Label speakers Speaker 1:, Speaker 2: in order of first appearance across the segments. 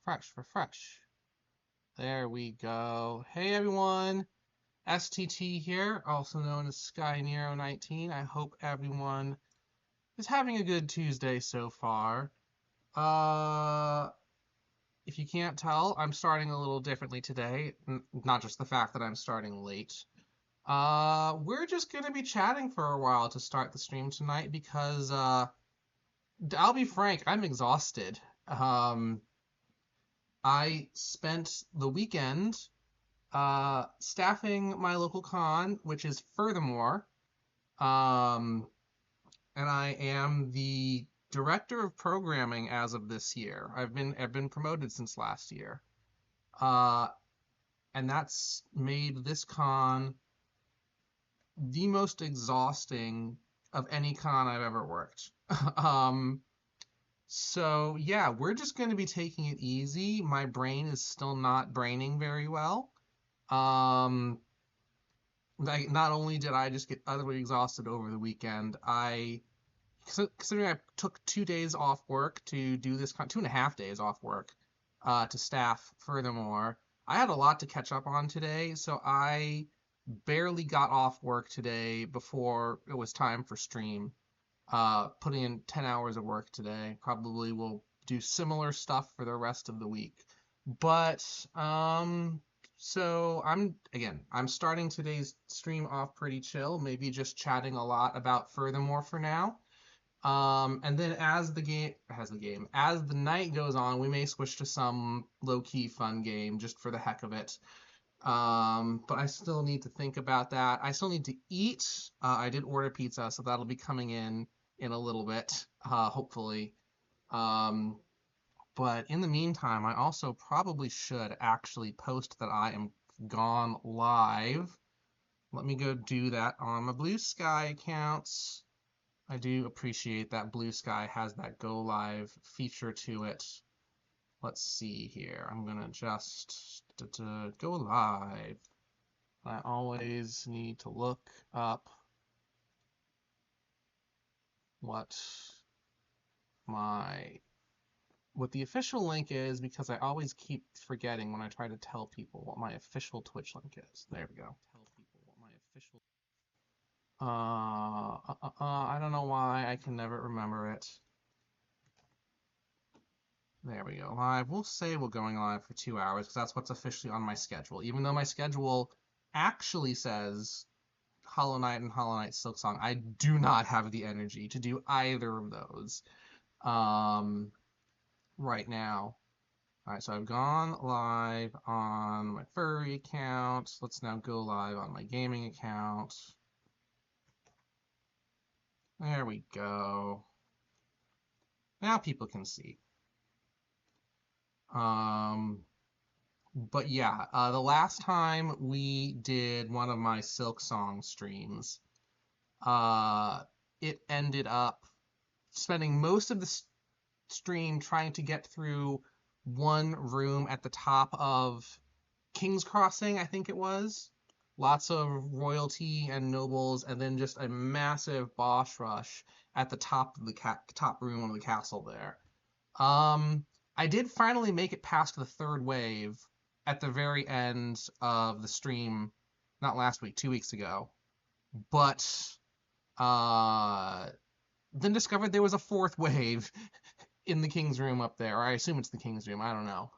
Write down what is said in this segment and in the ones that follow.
Speaker 1: refresh. There we go. Hey everyone, STT here, also known as SkyNero19. I hope everyone is having a good Tuesday so far. If you can't tell, I'm starting a little differently today. Not just the fact that I'm starting late. We're just gonna be chatting for a while to start the stream tonight because, I'll be frank, I'm exhausted. I spent the weekend staffing my local con, which is FurTheMore, and I am the director of programming as of this year. I've been promoted since last year, and that's made this con the most exhausting of any con I've ever worked. So yeah, we're just going to be taking it easy. My brain is still not braining very well. Like, not only did I just get utterly exhausted over the weekend, considering I took 2 days off work to do this, 2.5 days off work, to staff FurTheMore, I had a lot to catch up on today, so I barely got off work today before it was time for stream. Putting in 10 hours of work today. Probably will do similar stuff for the rest of the week. But, so I'm starting today's stream off pretty chill, maybe just chatting a lot about FurTheMore for now. And then as the night goes on, we may switch to some low-key fun game just for the heck of it. But I still need to think about that. I still need to eat. I did order pizza, so that'll be coming in a little bit, hopefully. But in the meantime, I also probably should actually post that I am gone live. Let me go do that on my Blue Sky accounts. I do appreciate that Blue Sky has that go live feature to it. Let's see here. I'm gonna just go live. I always need to look up what the official link is, because I always keep forgetting when I try to tell people what my official Twitch link is. There we go. Tell people what my official I don't know why I can never remember it. There we go. Live. We'll say we're going live for 2 hours because that's what's officially on my schedule. Even though my schedule actually says Hollow Knight and Hollow Knight Silksong, I do not have the energy to do either of those right now. All right, so I've gone live on my furry account. Let's now go live on my gaming account. There we go. Now people can see. But yeah, the last time we did one of my Silksong streams, it ended up spending most of the stream trying to get through one room at the top of King's Crossing, I think it was. Lots of royalty and nobles, and then just a massive boss rush at the top of the top room of the castle there. I did finally make it past the third wave at the very end of the stream, not last week, 2 weeks ago, but then discovered there was a fourth wave in the King's Room up there, or I assume it's the King's Room, I don't know.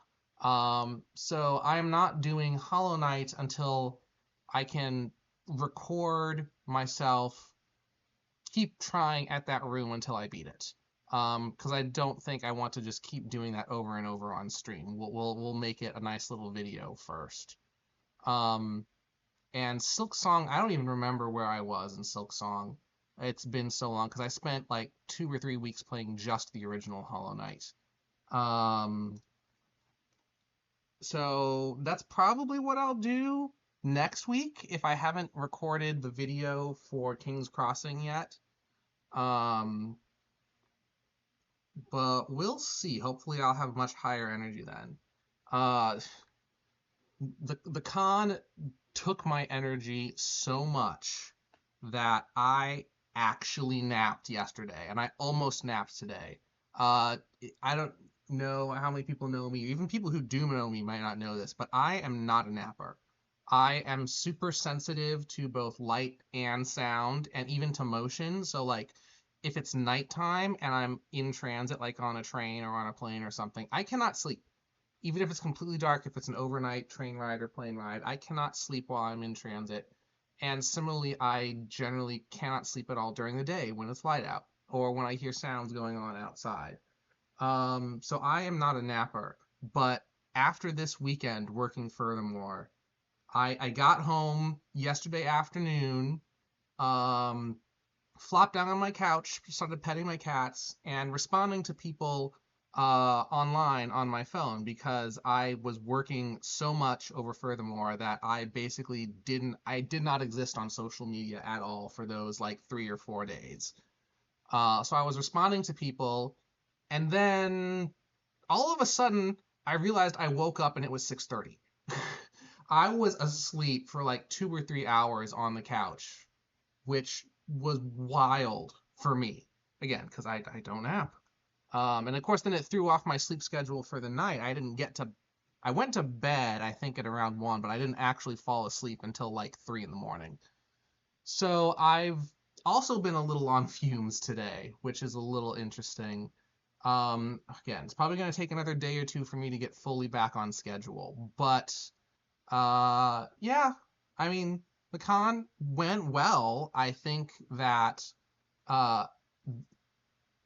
Speaker 1: So I am not doing Hollow Knight until I can record myself keep trying at that room until I beat it. Because I don't think I want to just keep doing that over and over on stream. We'll make it a nice little video first. And Silksong, I don't even remember where I was in Silksong. It's been so long because I spent like 2 or 3 weeks playing just the original Hollow Knight. So that's probably what I'll do next week if I haven't recorded the video for King's Crossing yet. But we'll see. Hopefully I'll have much higher energy then. The con took my energy so much that I actually napped yesterday, and I almost napped today. know how many people know me. Even people who do know me might not know this, but I am not a napper. I am super sensitive to both light and sound and even to motion. So like if it's nighttime and I'm in transit, like on a train or on a plane or something, I cannot sleep. Even if it's completely dark, if it's an overnight train ride or plane ride, I cannot sleep while I'm in transit. And similarly, I generally cannot sleep at all during the day when it's light out or when I hear sounds going on outside. So I am not a napper, but after this weekend working FurTheMore, I got home yesterday afternoon, um, flopped down on my couch, started petting my cats, and responding to people online on my phone because I was working so much over FurTheMore that I did not exist on social media at all for those like 3 or 4 days. So I was responding to people, and then all of a sudden I realized I woke up and it was 6:30. I was asleep for like 2 or 3 hours on the couch, which was wild for me. Again, because I don't nap. And of course, then it threw off my sleep schedule for the night. I went to bed, I think at around 1, but I didn't actually fall asleep until like 3 in the morning. So I've also been a little on fumes today, which is a little interesting. Again, it's probably going to take another day or two for me to get fully back on schedule, but yeah, I mean, the con went well. I think that uh,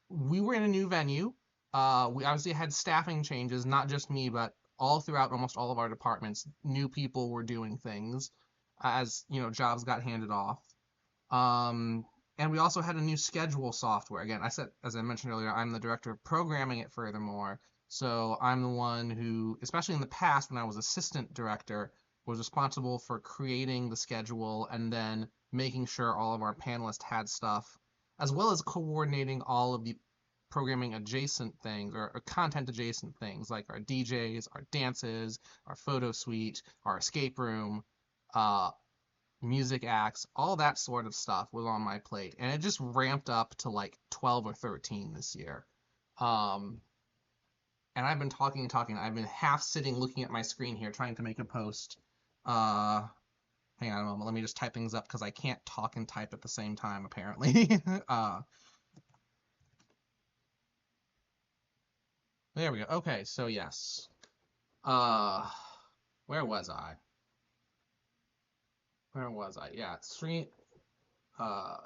Speaker 1: we were in a new venue. We obviously had staffing changes, not just me, but all throughout almost all of our departments. New people were doing things as, jobs got handed off. Um, and we also had a new schedule software. Again, as I mentioned earlier, I'm the director of programming at FurTheMore. So I'm the one who, especially in the past when I was assistant director, was responsible for creating the schedule and then making sure all of our panelists had stuff, as well as coordinating all of the programming adjacent things or content adjacent things like our DJs, our dances, our photo suite, our escape room, uh, music acts, all that sort of stuff was on my plate. And it just ramped up to like 12 or 13 this year. Um, and I've been talking and talking. I've been half sitting looking at my screen here trying to make a post. Uh, Hang on a moment. Let me just type things up because I can't talk and type at the same time, apparently. There we go. Okay, so yes. Uh, where was I? Where was I? Yeah, uh,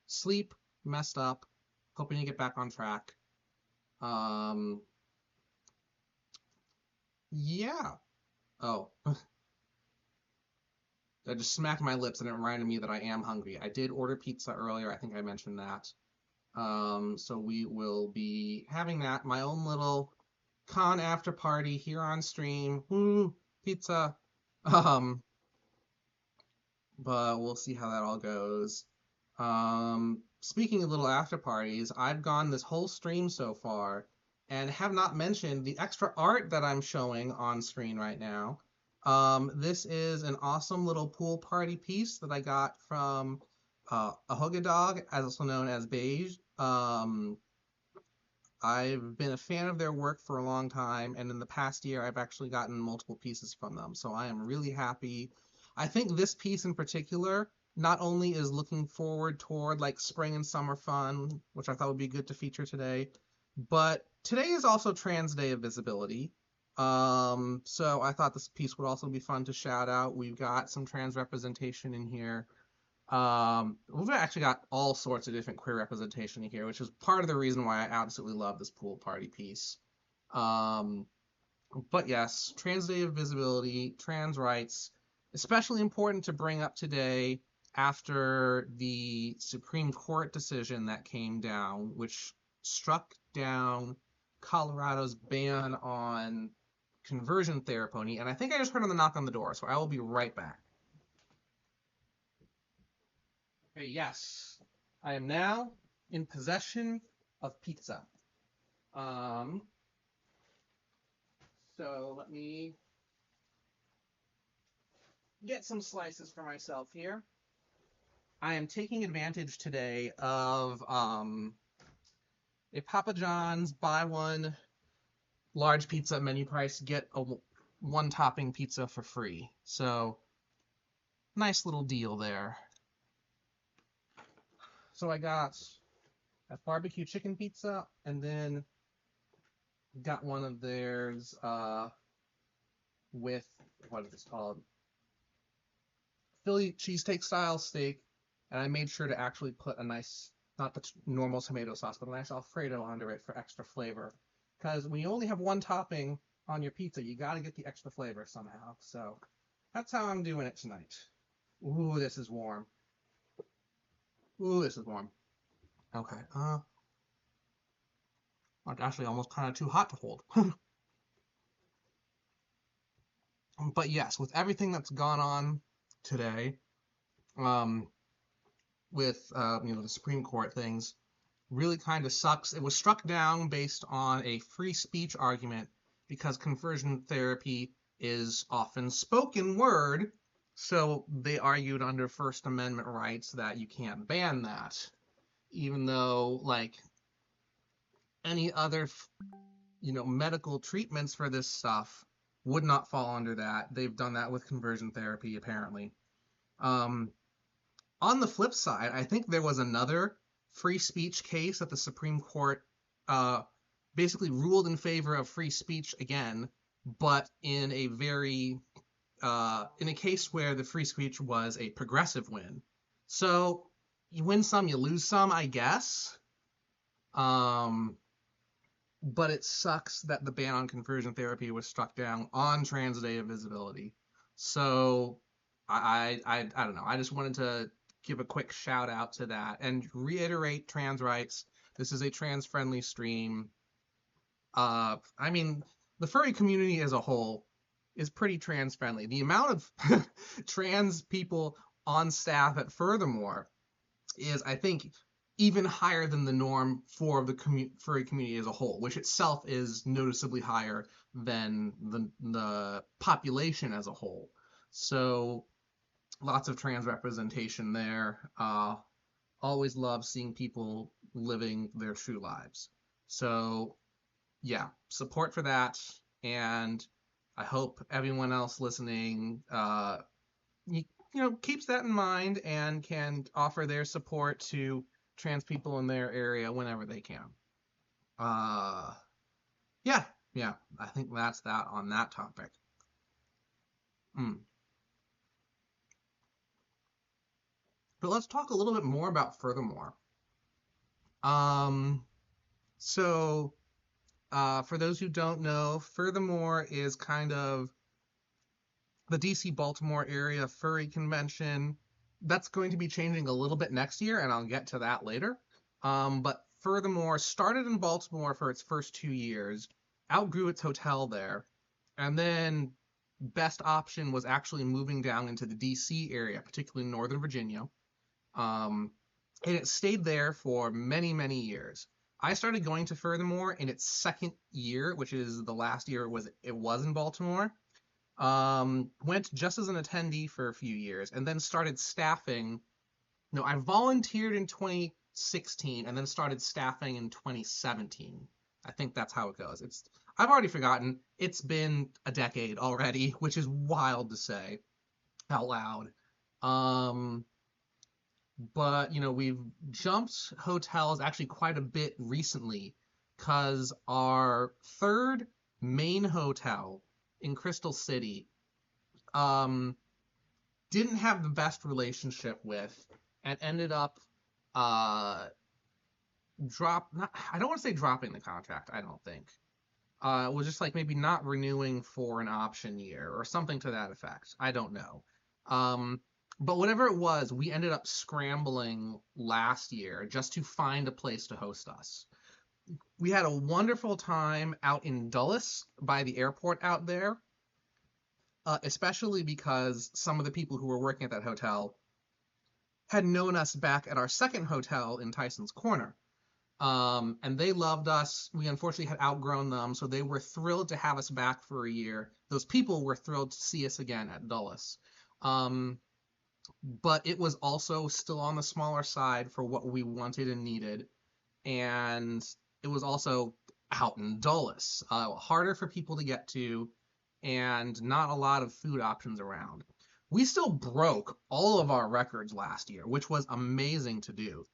Speaker 1: sleep messed up. Hoping to get back on track. Um, yeah. Oh, I just smacked my lips and it reminded me that I am hungry. I did order pizza earlier. I think I mentioned that. So we will be having that. My own little con after party here on stream. Woo, pizza. Um, but we'll see how that all goes. Speaking of little after parties, I've gone this whole stream so far and have not mentioned the extra art that I'm showing on screen right now. This is an awesome little pool party piece that I got from a Hugga Dog, as also known as Beige. I've been a fan of their work for a long time, and in the past year, I've actually gotten multiple pieces from them. So I am really happy. I think this piece in particular not only is looking forward toward like spring and summer fun, which I thought would be good to feature today, but today is also Trans Day of Visibility. So I thought this piece would also be fun to shout out. We've got some trans representation in here. We've actually got all sorts of different queer representation here, which is part of the reason why I absolutely love this pool party piece. Um, but yes, Trans Day of Visibility, trans rights, especially important to bring up today after the Supreme Court decision that came down, which struck down Colorado's ban on conversion therapy. And I think I just heard on the knock on the door, so I will be right back. Okay, yes, I am now in possession of pizza. Um, so let me get some slices for myself here. I am taking advantage today of a Papa John's buy one large pizza menu price, get a one topping pizza for free. So nice little deal there. So I got a barbecue chicken pizza, and then got one of theirs with, what is this called? Philly cheesesteak style steak, and I made sure to actually put a nice, not the normal tomato sauce, but a nice Alfredo under it for extra flavor. Because when you only have one topping on your pizza, you gotta get the extra flavor somehow. So that's how I'm doing it tonight. Ooh, this is warm. Ooh, this is warm. Okay, it's actually almost kind of too hot to hold. But yes, with everything that's gone on today, with the Supreme Court things, really kind of sucks. It was struck down based on a free speech argument because conversion therapy is often spoken word, so they argued under First Amendment rights that you can't ban that, even though like any other medical treatments for this stuff would not fall under that. They've done that with conversion therapy apparently. On the flip side, I think there was another free speech case that the Supreme Court basically ruled in favor of free speech again, but in a very in a case where the free speech was a progressive win. So you win some, you lose some, I guess. But it sucks that the ban on conversion therapy was struck down on Trans Day of Visibility. So I don't know. I just wanted to give a quick shout out to that and reiterate trans rights. This is a trans-friendly stream. I mean, the furry community as a whole is pretty trans-friendly. The amount of trans people on staff at FurTheMore is, I think, even higher than the norm for the furry community as a whole, which itself is noticeably higher than the population as a whole. So lots of trans representation there. Always love seeing people living their true lives. So yeah, support for that, and I hope everyone else listening keeps that in mind and can offer their support to trans people in their area whenever they can. Yeah, I think that's that on that topic. But let's talk a little bit more about FurTheMore. So for those who don't know, FurTheMore is kind of the DC Baltimore area furry convention. That's going to be changing a little bit next year, and I'll get to that later. But FurTheMore started in Baltimore for its first 2 years, outgrew its hotel there, and then best option was actually moving down into the DC area, particularly Northern Virginia. And it stayed there for many, many years. I started going to FurTheMore in its second year, which is the last year it was in Baltimore. Went just as an attendee for a few years, and then started staffing. No, I volunteered in 2016 and then started staffing in 2017. I think that's how it goes. I've already forgotten. It's been a decade already, which is wild to say out loud. But we've jumped hotels actually quite a bit recently, because our third main hotel in Crystal City didn't have the best relationship with, and ended up I don't want to say dropping the contract, I don't think. It was just like maybe not renewing for an option year or something to that effect. I don't know. But whatever it was, we ended up scrambling last year just to find a place to host us. We had a wonderful time out in Dulles by the airport out there, especially because some of the people who were working at that hotel had known us back at our second hotel in Tyson's Corner. And they loved us. We unfortunately had outgrown them, so they were thrilled to have us back for a year. Those people were thrilled to see us again at Dulles. But it was also still on the smaller side for what we wanted and needed. And it was also out in Dulles, harder for people to get to, and not a lot of food options around. We still broke all of our records last year, which was amazing to do.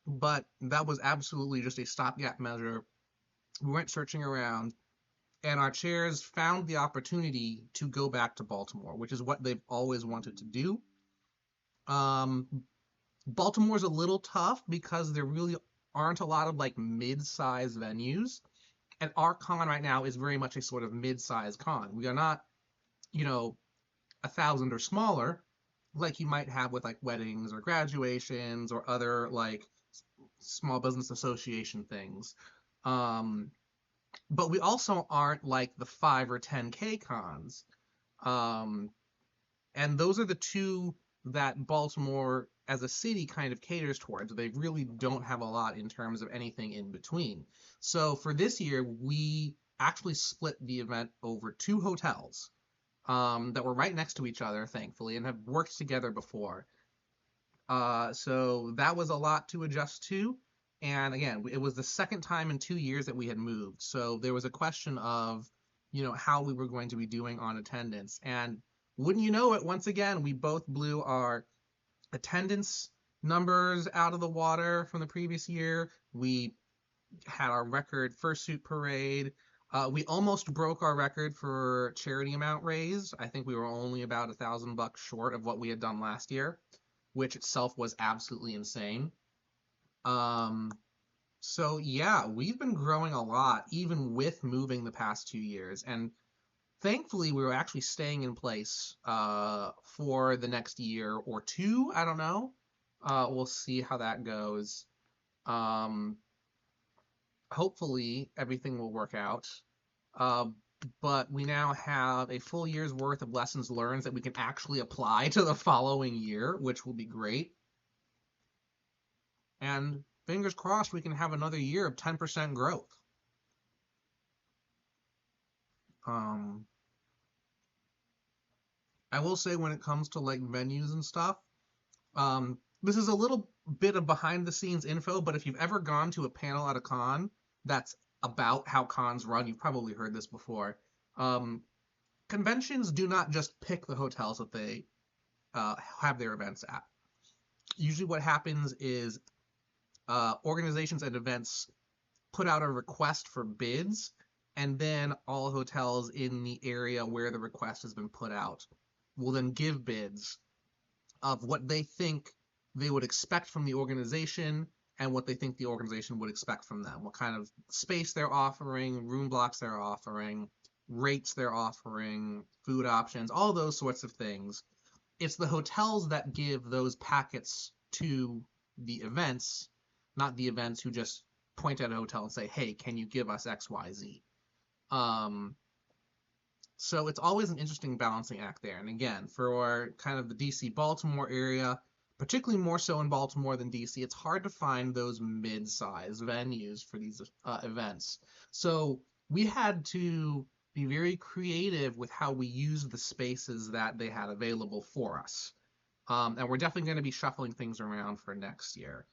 Speaker 1: But that was absolutely just a stopgap measure. We went searching around, and our chairs found the opportunity to go back to Baltimore, which is what they've always wanted to do. Um, Baltimore's a little tough because there really aren't a lot of like mid-size venues, and our con right now is very much a sort of mid-size con. We are not, you know, 1,000 or smaller, like you might have with like weddings or graduations or other like small business association things. Um, but we also aren't like the 5 or 10K cons. Um, and those are the two that Baltimore as a city kind of caters towards. They really don't have a lot in terms of anything in between. So for this year, we actually split the event over 2 hotels that were right next to each other, thankfully, and have worked together before. So that was a lot to adjust to. And again, it was the second time in 2 years that we had moved. So there was a question of, how we were going to be doing on attendance. And wouldn't you know it, once again, we both blew our attendance numbers out of the water from the previous year. We had our record fursuit parade. We almost broke our record for charity amount raised. I think we were only about $1,000 short of what we had done last year, which itself was absolutely insane. So yeah, we've been growing a lot, even with moving the past 2 years. And thankfully, we were actually staying in place for the next year or two. I don't know. We'll see how that goes. Hopefully, everything will work out. But we now have a full year's worth of lessons learned that we can actually apply to the following year, which will be great. And fingers crossed we can have another year of 10% growth. I will say when it comes to like venues and stuff, this is a little bit of behind the scenes info, but if you've ever gone to a panel at a con that's about how cons run, you've probably heard this before. Conventions do not just pick the hotels that they have their events at. Usually what happens is organizations and events put out a request for bids, and then all hotels in the area where the request has been put out will then give bids of what they think they would expect from the organization and what they think the organization would expect from them, what kind of space they're offering, room blocks they're offering, rates they're offering, food options, all those sorts of things. It's the hotels that give those packets to the events, not the events who just point at a hotel and say, hey, can you give us X, Y, Z? So it's always an interesting balancing act there. And again, for kind of the DC Baltimore area, particularly more so in Baltimore than DC, it's hard to find those mid-size venues for these events. So we had to be very creative with how we used the spaces that they had available for us. And we're definitely going to be shuffling things around for next year.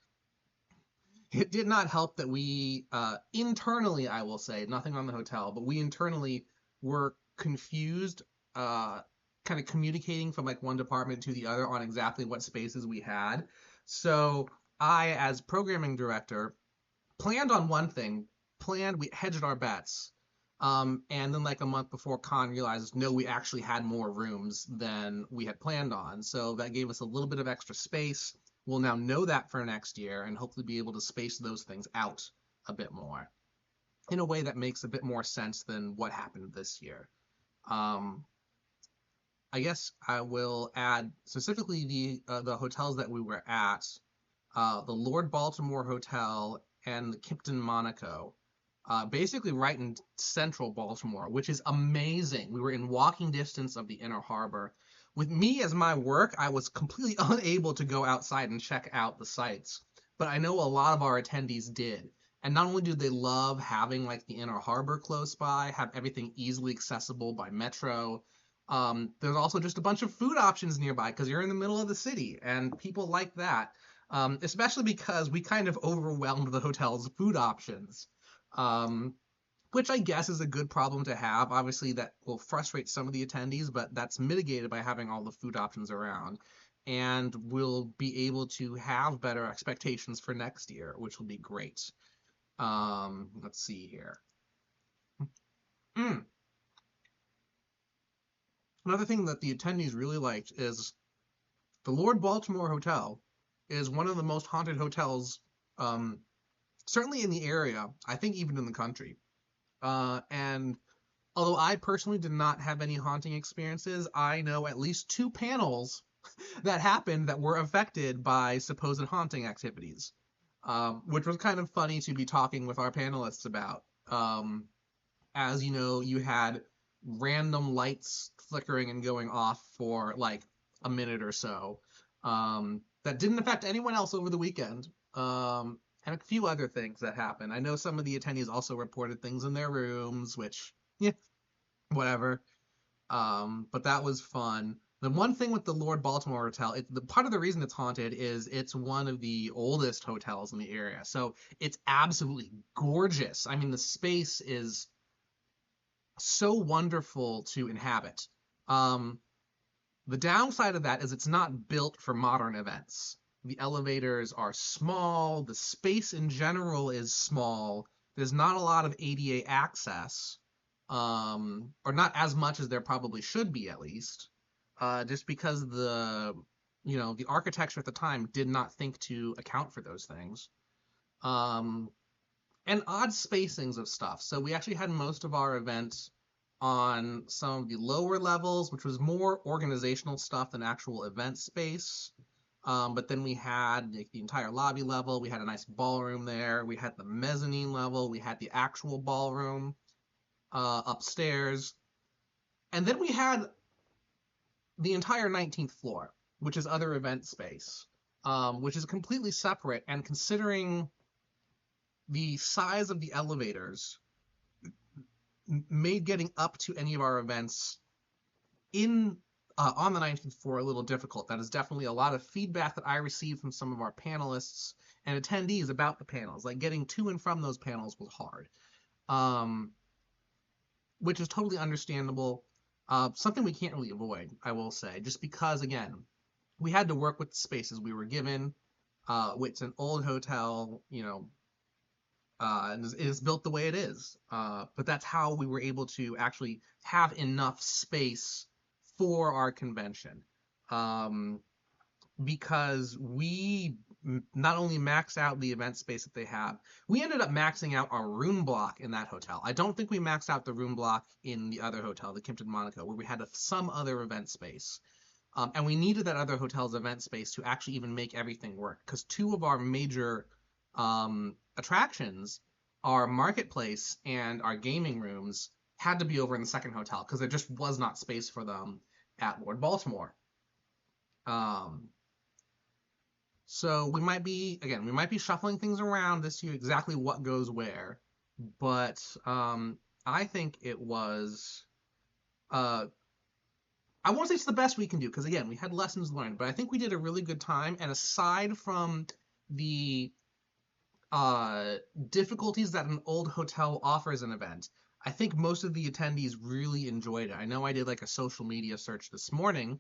Speaker 1: It did not help that we internally, I will say, nothing on the hotel, but we internally were confused, kind of communicating from like one department to the other on exactly what spaces we had. So I, as programming director, planned on one thing, we hedged our bets. And then like a month before con realized, no, we actually had more rooms than we had planned on. So that gave us a little bit of extra space. We'll now know that for next year and hopefully be able to space those things out a bit more in a way that makes a bit more sense than what happened this year. I guess I will add specifically the hotels that we were at, the Lord Baltimore Hotel and the Kimpton Monaco, basically right in central Baltimore, which is amazing. We were in walking distance of the Inner Harbor. With me as my work, I was completely unable to go outside and check out the sites, but I know a lot of our attendees did. And not only do they love having like the Inner Harbor close by, have everything easily accessible by metro, There's also just a bunch of food options nearby because you're in the middle of the city, and people like that, especially because we kind of overwhelmed the hotel's food options, which I guess is a good problem to have. Obviously, that will frustrate some of the attendees, but that's mitigated by having all the food options around. And we'll be able to have better expectations for next year, which will be great. Let's see here. Mm. Another thing that the attendees really liked is the Lord Baltimore Hotel is one of the most haunted hotels, certainly in the area, I think even in the country. And although I personally did not have any haunting experiences, I know at least 2 panels that happened that were affected by supposed haunting activities, which was kind of funny to be talking with our panelists about. As you know, you had random lights flickering and going off for like a minute or so, that didn't affect anyone else over the weekend, and a few other things that happened. I know some of the attendees also reported things in their rooms, which, yeah, whatever. But that was fun. The one thing with the Lord Baltimore Hotel, the part of the reason it's haunted is it's one of the oldest hotels in the area. So it's absolutely gorgeous. I mean, the space is so wonderful to inhabit. The downside of that is it's not built for modern events. The elevators are small, the space in general is small, there's not a lot of ADA access, or not as much as there probably should be at least, just because the architecture at the time did not think to account for those things. And odd spacings of stuff. So we actually had most of our events on some of the lower levels, which was more organizational stuff than actual event space. But then we had like, the entire lobby level. We had a nice ballroom there. We had the mezzanine level. We had the actual ballroom upstairs. And then we had the entire 19th floor, which is other event space, which is completely separate. And considering the size of the elevators, made getting up to any of our events on the 19th floor a little difficult. That is definitely a lot of feedback that I received from some of our panelists and attendees about the panels. Like getting to and from those panels was hard, which is totally understandable. Something we can't really avoid, I will say, just because, again, we had to work with the spaces we were given. It's an old hotel, and is built the way it is. But that's how we were able to actually have enough space for our convention. Because we not only max out the event space that they have, we ended up maxing out our room block in that hotel. I don't think we maxed out the room block in the other hotel, the Kimpton Monaco, where we had some other event space. And we needed that other hotel's event space to actually even make everything work, because 2 of our major attractions, our marketplace and our gaming rooms, had to be over in the second hotel because there just was not space for them at Lord Baltimore. So we might be shuffling things around this year, exactly what goes where, but I think it was, I won't say it's the best we can do, because again, we had lessons learned, but I think we did a really good time. And aside from the difficulties that an old hotel offers an event, I think most of the attendees really enjoyed it. I know I did like a social media search this morning,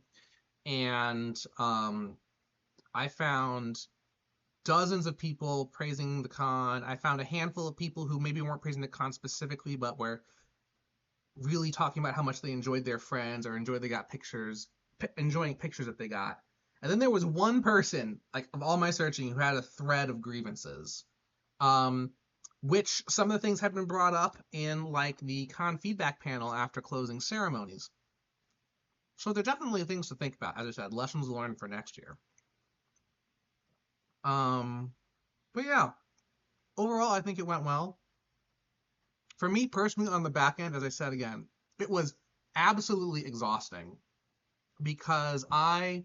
Speaker 1: and I found dozens of people praising the con. I found a handful of people who maybe weren't praising the con specifically, but were really talking about how much they enjoyed their friends or enjoying pictures that they got. And then there was one person, like, of all my searching, who had a thread of grievances, which some of the things had been brought up in like the con feedback panel after closing ceremonies. So there are definitely things to think about. As I said, lessons learned for next year. But yeah, overall, I think it went well. For me personally, on the back end, as I said again, it was absolutely exhausting because where's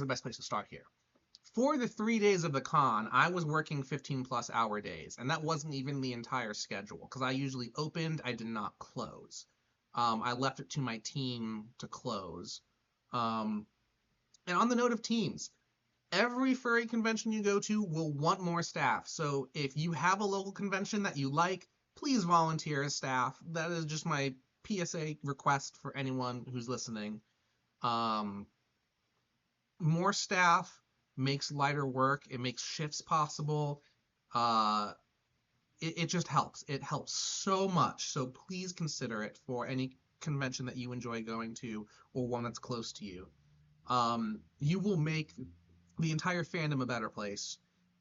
Speaker 1: the best place to start here? For the 3 days of the con, I was working 15+ hour days, and that wasn't even the entire schedule because I usually opened, I did not close. I left it to my team to close. Um, and on the note of teams, every furry convention you go to will want more staff. So if you have a local convention that you like, please volunteer as staff. That is just my PSA request for anyone who's listening. Um, More staff makes lighter work. It makes shifts possible. Uh, it just helps. It helps so much. So please consider it for any convention that you enjoy going to or one that's close to you. You will make the entire fandom a better place.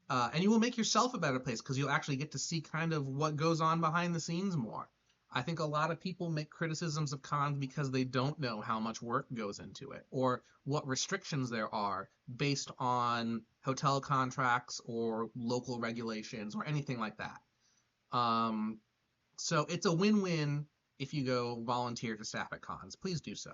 Speaker 1: And you will make yourself a better place because you'll actually get to see kind of what goes on behind the scenes more. I think a lot of people make criticisms of cons because they don't know how much work goes into it or what restrictions there are based on hotel contracts or local regulations or anything like that. So it's a win-win if you go volunteer to staff at cons. Please do so.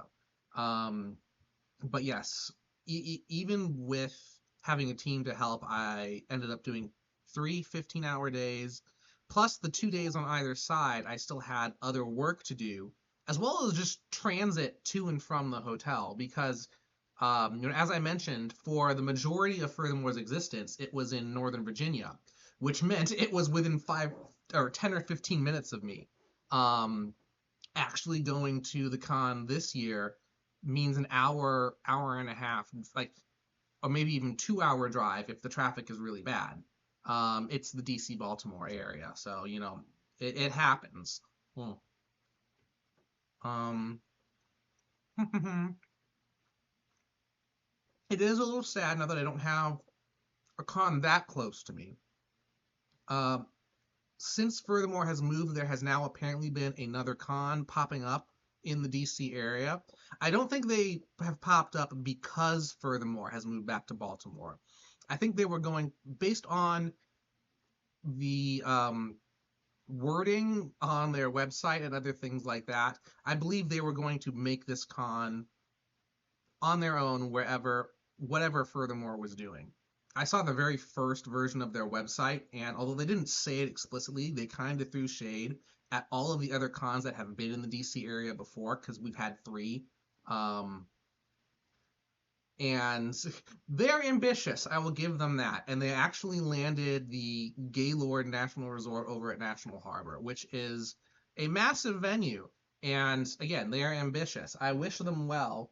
Speaker 1: But yes, even with having a team to help, I ended up doing 3 15-hour days. Plus the 2 days on either side, I still had other work to do, as well as just transit to and from the hotel. Because, as I mentioned, for the majority of FurTheMore's existence, it was in Northern Virginia, which meant it was within 10 or 15 minutes of me. Actually going to the con this year means an hour and a half, like, or maybe even 2 hour drive if the traffic is really bad. It's the DC Baltimore area, so it happens. Um, it is a little sad now that I don't have a con that close to me. Since FurTheMore has moved, there has now apparently been another con popping up in the DC area. I don't think they have popped up because FurTheMore has moved back to Baltimore. I think they were going based on the wording on their website and other things like that. I believe they were going to make this con on their own whatever FurTheMore was doing. I saw the very first version of their website, and although they didn't say it explicitly, they kind of threw shade at all of the other cons that have been in the DC area before, because we've had 3. And they're ambitious, I will give them that. And they actually landed the Gaylord National Resort over at National Harbor, which is a massive venue. And again, they are ambitious. I wish them well.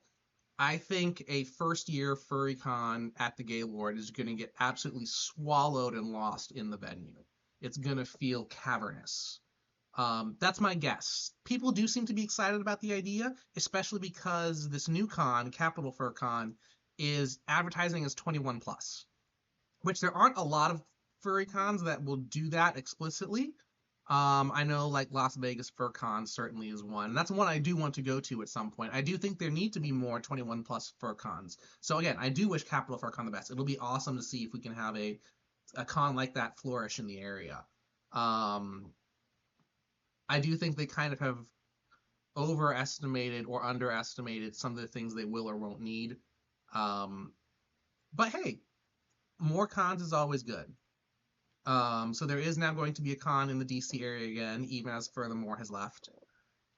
Speaker 1: I think a first-year FurryCon at the Gaylord is going to get absolutely swallowed and lost in the venue. It's going to feel cavernous. That's my guess. People do seem to be excited about the idea, especially because this new con, Capital FurCon, is advertising as 21+, which there aren't a lot of furry cons that will do that explicitly. I know like Las Vegas FurCon certainly is one. That's one I do want to go to at some point. I do think there need to be more 21+ FurCons. So again, I do wish Capital FurCon the best. It'll be awesome to see if we can have a con like that flourish in the area. I do think they kind of have overestimated or underestimated some of the things they will or won't need. But hey, more cons is always good. So there is now going to be a con in the DC area again, even as FurTheMore has left.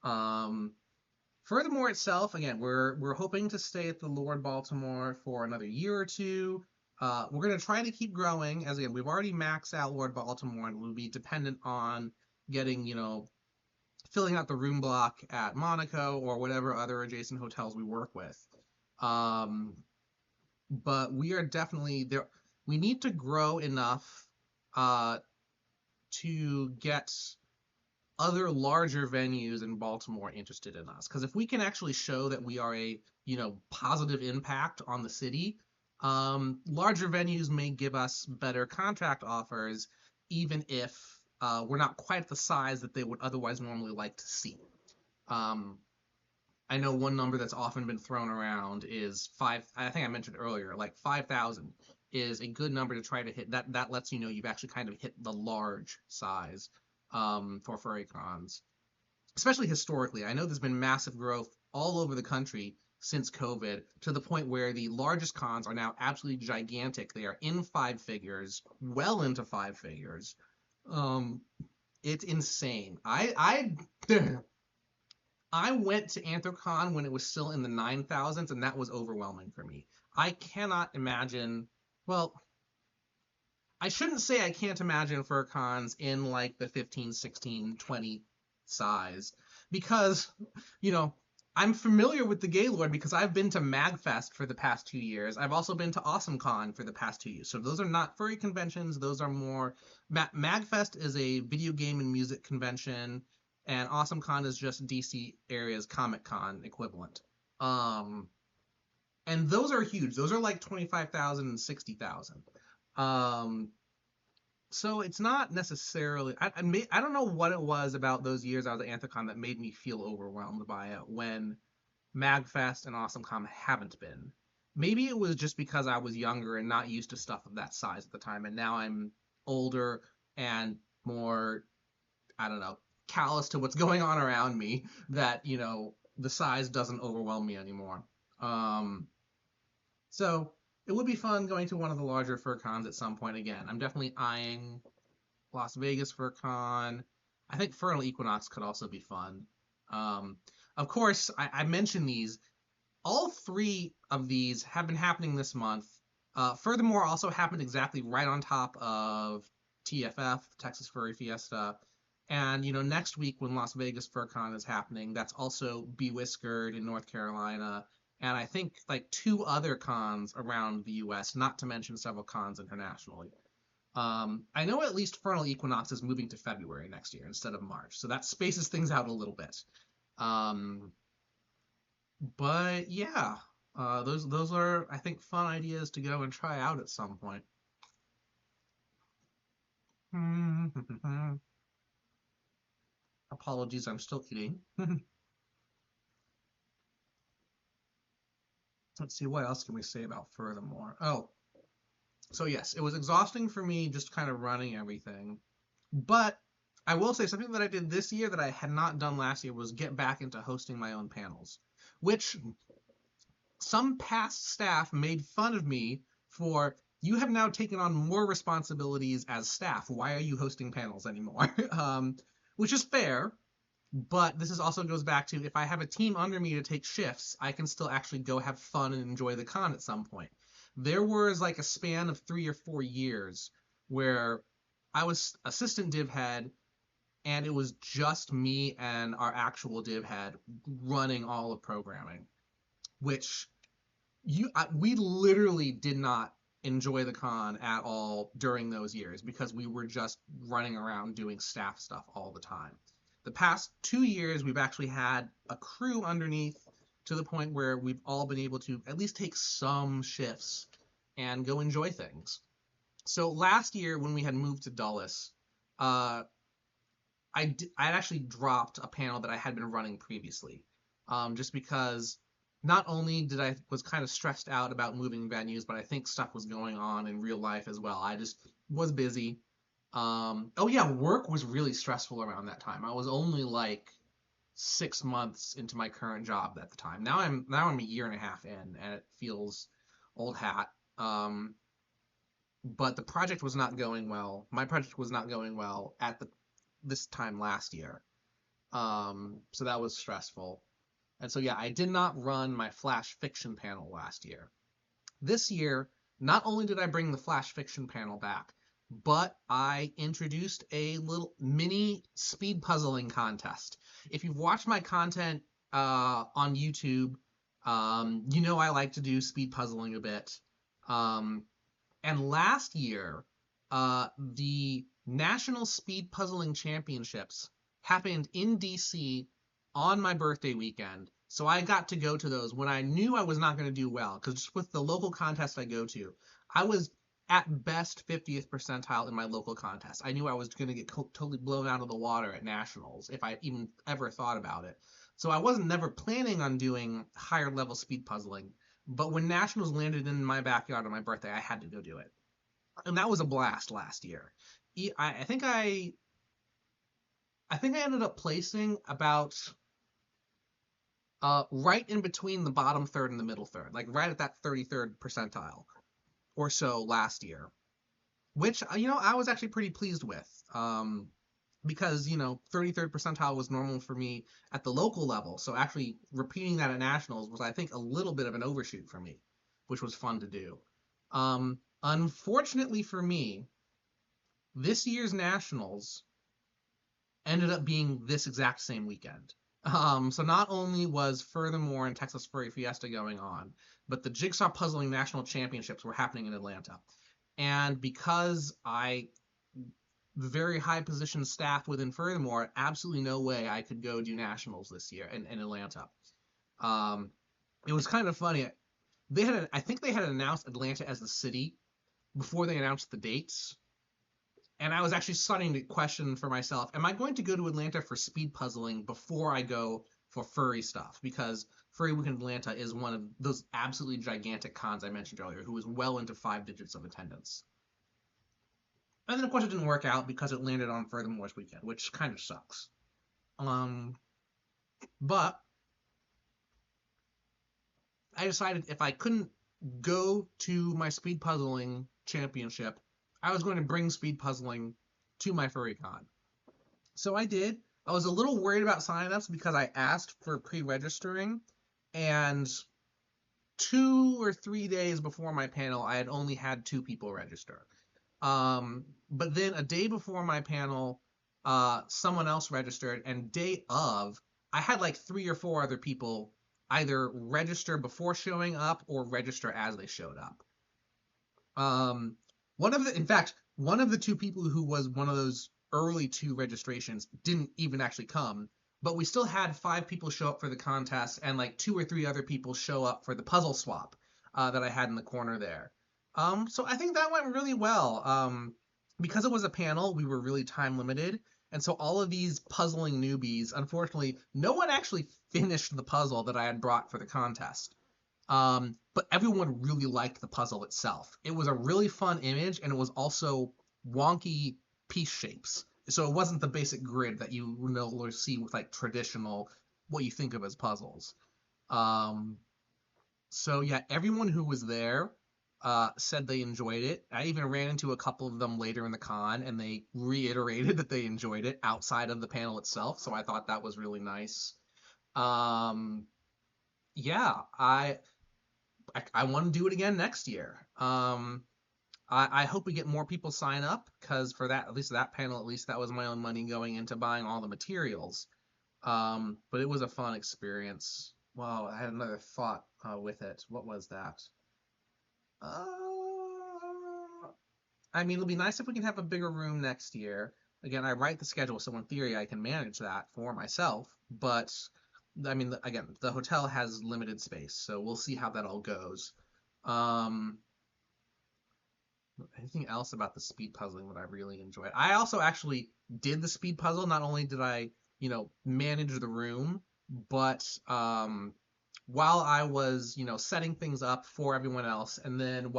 Speaker 1: FurTheMore itself, again, we're hoping to stay at the Lord Baltimore for another year or two. We're going to try to keep growing, as again, we've already maxed out Lord Baltimore, and we'll be dependent on getting, filling out the room block at Monaco or whatever other adjacent hotels we work with. But we are definitely there. We need to grow enough to get other larger venues in Baltimore interested in us. Because if we can actually show that we are a positive impact on the city, larger venues may give us better contract offers, even if we're not quite at the size that they would otherwise normally like to see. I know one number that's often been thrown around is 5. I think I mentioned earlier, like 5,000 is a good number to try to hit. That lets you know you've actually kind of hit the large size for furry cons, especially historically. I know there's been massive growth all over the country since COVID, to the point where the largest cons are now absolutely gigantic. They are in five figures, well into five figures. Um, it's insane. I went to Anthrocon when it was still in the 9,000s, and that was overwhelming for me. I cannot imagine. Well, I shouldn't say I can't imagine FurCons in like the 15, 16, 20 size, because, you know, I'm familiar with the Gaylord because I've been to MagFest for the past 2 years. I've also been to AwesomeCon for the past 2 years. So those are not furry conventions. Those are more. MagFest is a video game and music convention, and AwesomeCon is just DC area's Comic Con equivalent. And those are huge. Those are like 25,000 and 60,000. So it's not necessarily. I don't know what it was about those years I was at Anthrocon that made me feel overwhelmed by it when MagFest and AwesomeCon haven't been. Maybe it was just because I was younger and not used to stuff of that size at the time, and now I'm older and more, I don't know, callous to what's going on around me, that, you know, the size doesn't overwhelm me anymore. So it would be fun going to one of the larger FurCons at some point again. I'm definitely eyeing Las Vegas FurCon. I think Fernal Equinox could also be fun. Of course, I mentioned these. All three of these have been happening this month. FurTheMore also happened exactly right on top of TFF, Texas Furry Fiesta. And, you know, next week when Las Vegas FurCon is happening, that's also Be Whiskered in North Carolina. And I think like 2 other cons around the US, not to mention several cons internationally. I know at least Fernal Equinox is moving to February next year instead of March, so that spaces things out a little bit. But yeah, those are, I think, fun ideas to go and try out at some point. Apologies, I'm still eating. Let's see, what else can we say about FurTheMore? Oh, so yes, it was exhausting for me just kind of running everything. But I will say something that I did this year that I had not done last year was get back into hosting my own panels, which some past staff made fun of me for. You have now taken on more responsibilities as staff. Why are you hosting panels anymore? Which is fair. But this also goes back to, if I have a team under me to take shifts, I can still actually go have fun and enjoy the con at some point. There was like a span of 3 or 4 years where I was assistant div head, and it was just me and our actual div head running all of programming, which we literally did not enjoy the con at all during those years because we were just running around doing staff stuff all the time. The past 2 years, we've actually had a crew underneath to the point where we've all been able to at least take some shifts and go enjoy things. So last year, when we had moved to Dulles, I actually dropped a panel that I had been running previously, just because not only was kind of stressed out about moving venues, but I think stuff was going on in real life as well. I just was busy. Oh yeah, work was really stressful around that time. I was only like 6 months into my current job at the time. Now I'm a year and a half in, and it feels old hat. But the project was not going well. My project was not going well at this time last year. So that was stressful. And so yeah, I did not run my Flash Fiction panel last year. This year, not only did I bring the Flash Fiction panel back, but I introduced a little mini speed puzzling contest. If you've watched my content on YouTube, you know I like to do speed puzzling a bit. And last year, the National Speed Puzzling Championships happened in DC on my birthday weekend. So I got to go to those when I knew I was not going to do well, because just with the local contest I go to, I was at best 50th percentile in my local contest. I knew I was going to get totally blown out of the water at nationals if I even ever thought about it. So I wasn't never planning on doing higher level speed puzzling, but when nationals landed in my backyard on my birthday, I had to go do it. And that was a blast last year. I think I ended up placing about right in between the bottom third and the middle third, like right at that 33rd percentile or so last year, which, I was actually pretty pleased with. Because 33rd percentile was normal for me at the local level, so actually repeating that at nationals was, I think, a little bit of an overshoot for me, which was fun to do. Unfortunately for me, this year's nationals ended up being this exact same weekend. So not only was FurTheMore and Texas Furry Fiesta going on, but the Jigsaw Puzzling National Championships were happening in Atlanta. And because the very high position staff within FurTheMore, absolutely no way I could go do nationals this year in Atlanta. It was kind of funny. I think they had announced Atlanta as the city before they announced the dates. And I was actually starting to question for myself, am I going to go to Atlanta for speed puzzling before I go for furry stuff? Because Furry Weekend Atlanta is one of those absolutely gigantic cons I mentioned earlier, who is well into 5 digits of attendance. And then, of course, it didn't work out because it landed on FurTheMore's weekend, which kind of sucks. But I decided if I couldn't go to my speed puzzling championship, I was going to bring speed puzzling to my FurryCon. So I did. I was a little worried about signups because I asked for pre-registering, and 2 or 3 days before my panel, I had only had 2 people register. But then a day before my panel, someone else registered, and day of, I had like 3 or 4 other people either register before showing up or register as they showed up. In fact, one of the 2 people who was one of those early 2 registrations didn't even actually come, but we still had 5 people show up for the contest and like 2 or 3 other people show up for the puzzle swap that I had in the corner there. So I think that went really well. Because it was a panel, we were really time limited. And so all of these puzzling newbies, unfortunately, no one actually finished the puzzle that I had brought for the contest. But everyone really liked the puzzle itself. It was a really fun image, and it was also wonky piece shapes. So it wasn't the basic grid that you normally see with like traditional, what you think of as puzzles. So yeah, everyone who was there said they enjoyed it. I even ran into a couple of them later in the con, and they reiterated that they enjoyed it outside of the panel itself. So I thought that was really nice. Yeah, I want to do it again next year. I hope we get more people sign up, because for that, at least that panel, at least that was my own money going into buying all the materials. But it was a fun experience. Wow, I had another thought with it. What was that? I mean, it'll be nice if we can have a bigger room next year. Again, I write the schedule, so in theory I can manage that for myself. But I mean, again, the hotel has limited space, so we'll see how that all goes. Anything else about the speed puzzling that I really enjoyed? I also actually did the speed puzzle. Not only did I, manage the room, but while I was, setting things up for everyone else, and then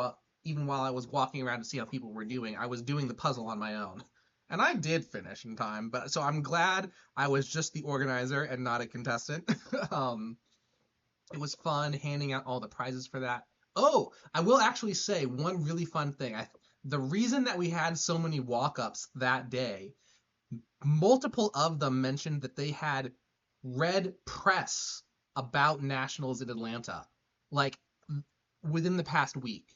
Speaker 1: even while I was walking around to see how people were doing, I was doing the puzzle on my own. And I did finish in time, but so I'm glad I was just the organizer and not a contestant. It was fun handing out all the prizes for that. Oh, I will actually say one really fun thing. The reason that we had so many walk-ups that day, multiple of them mentioned that they had read press about nationals in Atlanta, like within the past week,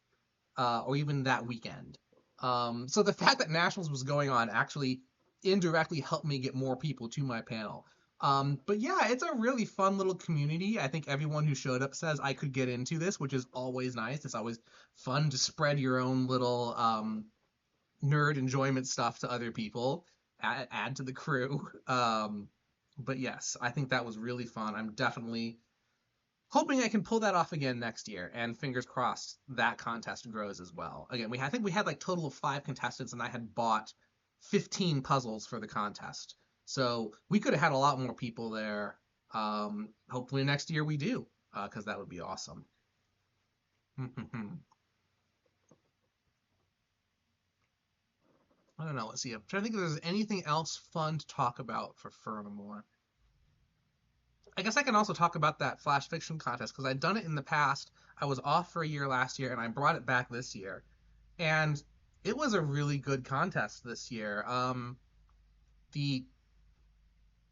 Speaker 1: or even that weekend. So the fact that nationals was going on actually indirectly helped me get more people to my panel. But yeah, it's a really fun little community. I think everyone who showed up says I could get into this, which is always nice. It's always fun to spread your own little nerd enjoyment stuff to other people, add to the crew. But yes, I think that was really fun. I'm definitely hoping I can pull that off again next year, and fingers crossed that contest grows as well. Again, I think we had like total of 5 contestants, and I had bought 15 puzzles for the contest. So we could have had a lot more people there. Hopefully next year we do, because that would be awesome. I don't know. Let's see. I'm trying to think if there's anything else fun to talk about for FurTheMore. I guess I can also talk about that flash fiction contest because I'd done it in the past. I was off for a year last year and I brought it back this year. And it was a really good contest this year. The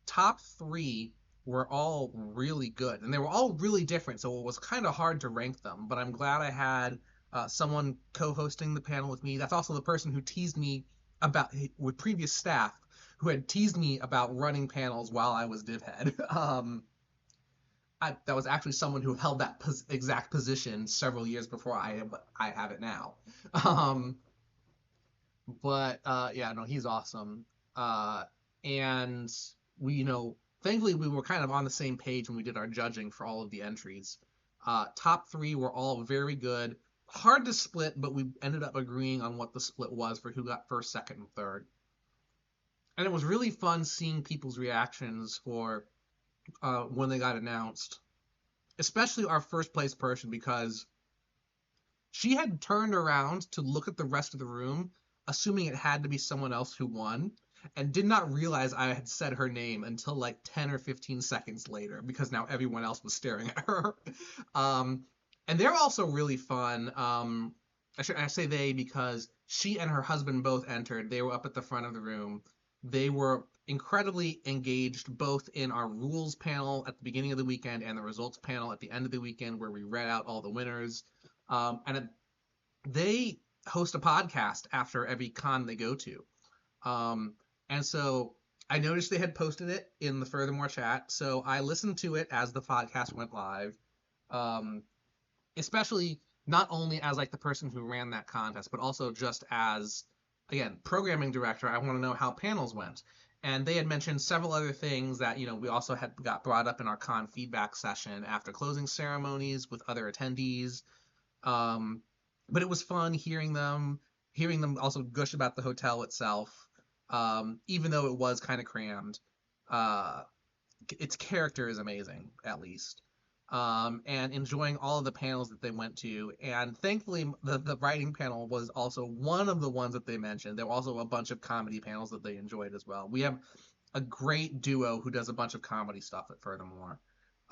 Speaker 1: top three were all really good and they were all really different. So it was kind of hard to rank them. But I'm glad I had someone co hosting the panel with me. That's also the person who teased me about, with previous staff, who had teased me about running panels while I was div head. That was actually someone who held that exact position several years before I have it now. Um, but yeah, no, he's awesome. And we, thankfully we were kind of on the same page when we did our judging for all of the entries. Top three were all very good. Hard to split, but we ended up agreeing on what the split was for who got first, second, and third. And it was really fun seeing people's reactions for when they got announced, especially our first place person, because she had turned around to look at the rest of the room, assuming it had to be someone else who won, and did not realize I had said her name until like 10 or 15 seconds later, because now everyone else was staring at her. And they're also really fun. I say they because she and her husband both entered. They were up at the front of the room. They were incredibly engaged both in our rules panel at the beginning of the weekend and the results panel at the end of the weekend, where we read out all the winners. They host a podcast after every con they go to. And so I noticed they had posted it in the FurTheMore chat, so I listened to it as the podcast went live. Especially not only as like the person who ran that contest, but also just as, again, programming director, I want to know how panels went. And they had mentioned several other things that, we also had got brought up in our con feedback session after closing ceremonies with other attendees. But it was fun hearing them also gush about the hotel itself, even though it was kind of crammed. Its character is amazing, at least. And enjoying all of the panels that they went to. And thankfully, the writing panel was also one of the ones that they mentioned. There were also a bunch of comedy panels that they enjoyed as well. We have a great duo who does a bunch of comedy stuff at FurTheMore.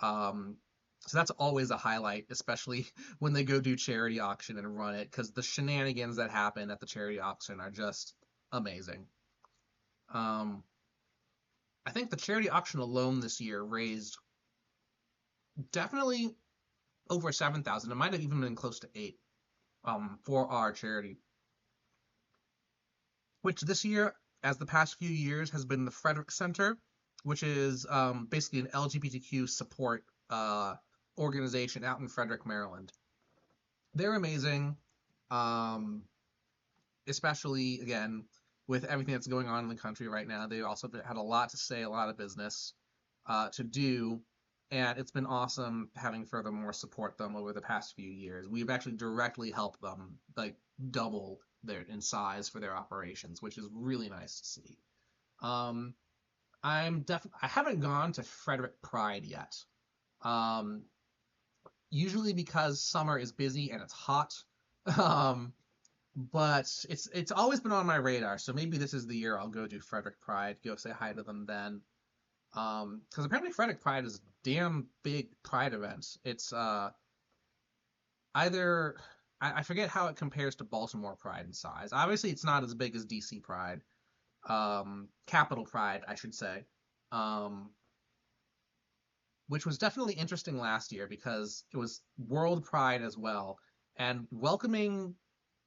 Speaker 1: So that's always a highlight, especially when they go do charity auction and run it, because the shenanigans that happen at the charity auction are just amazing. I think the charity auction alone this year raised definitely over 7,000. It might have even been close to 8 for our charity, which this year, as the past few years, has been the Frederick Center, which is basically an LGBTQ support organization out in Frederick, Maryland. They're amazing, especially, again, with everything that's going on in the country right now. They also had a lot to say, a lot of business to do. And it's been awesome having FurTheMore support them over the past few years. We've actually directly helped them like double in size for their operations, which is really nice to see. I haven't gone to Frederick Pride yet. Usually because summer is busy and it's hot. But it's always been on my radar, so maybe this is the year I'll go do Frederick Pride, go say hi to them then. Because apparently Frederick Pride is a damn big Pride event. It's either I forget how it compares to Baltimore Pride in size. Obviously, it's not as big as DC Pride, Capital Pride, I should say, which was definitely interesting last year because it was World Pride as well, and welcoming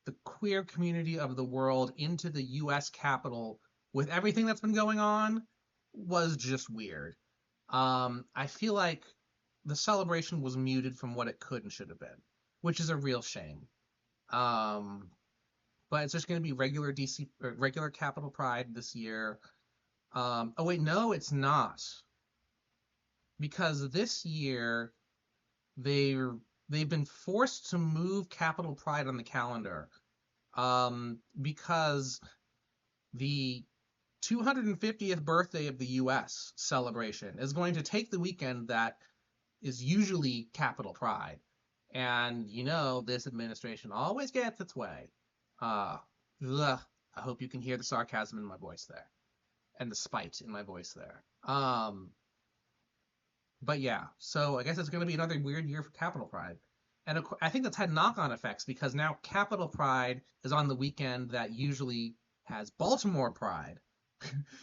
Speaker 1: the queer community of the world into the U.S. Capitol with everything that's been going on was just weird. I feel like the celebration was muted from what it could and should have been, which is a real shame. But it's just going to be regular regular Capitol Pride this year. Oh wait, no, it's not, because this year they've been forced to move Capitol Pride on the calendar, because the 250th birthday of the U.S. celebration is going to take the weekend that is usually Capitol Pride. And this administration always gets its way. I hope you can hear the sarcasm in my voice there, and the spite in my voice there. But yeah, so I guess it's going to be another weird year for Capitol Pride. And I think that's had knock-on effects because now Capitol Pride is on the weekend that usually has Baltimore Pride.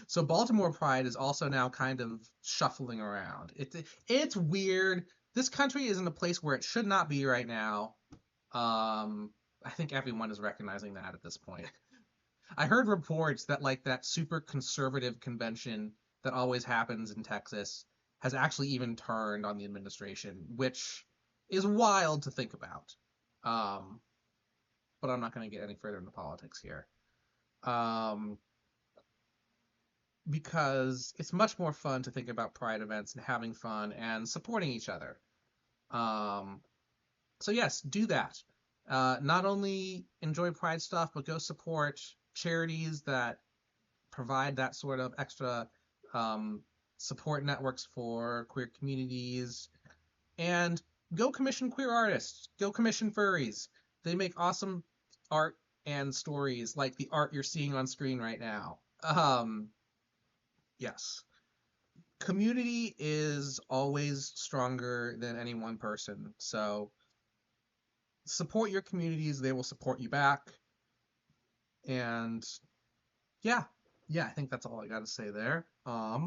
Speaker 1: So Baltimore Pride is also now kind of shuffling around. It's weird. This country is in a place where it should not be right now. I think everyone is recognizing that at this point. I heard reports that like that super conservative convention that always happens in Texas has actually even turned on the administration, which is wild to think about. Um, but I'm not going to get any further into politics here. Um, because it's much more fun to think about pride events and having fun and supporting each other. Um, so yes, do that. Not only enjoy pride stuff, but go support charities that provide that sort of extra um, support networks for queer communities, and go commission queer artists. Go commission furries. They make awesome art and stories like the art you're seeing on screen right now. Yes. Community is always stronger than any one person. So support your communities, they will support you back. And yeah, I think that's all I got to say there. I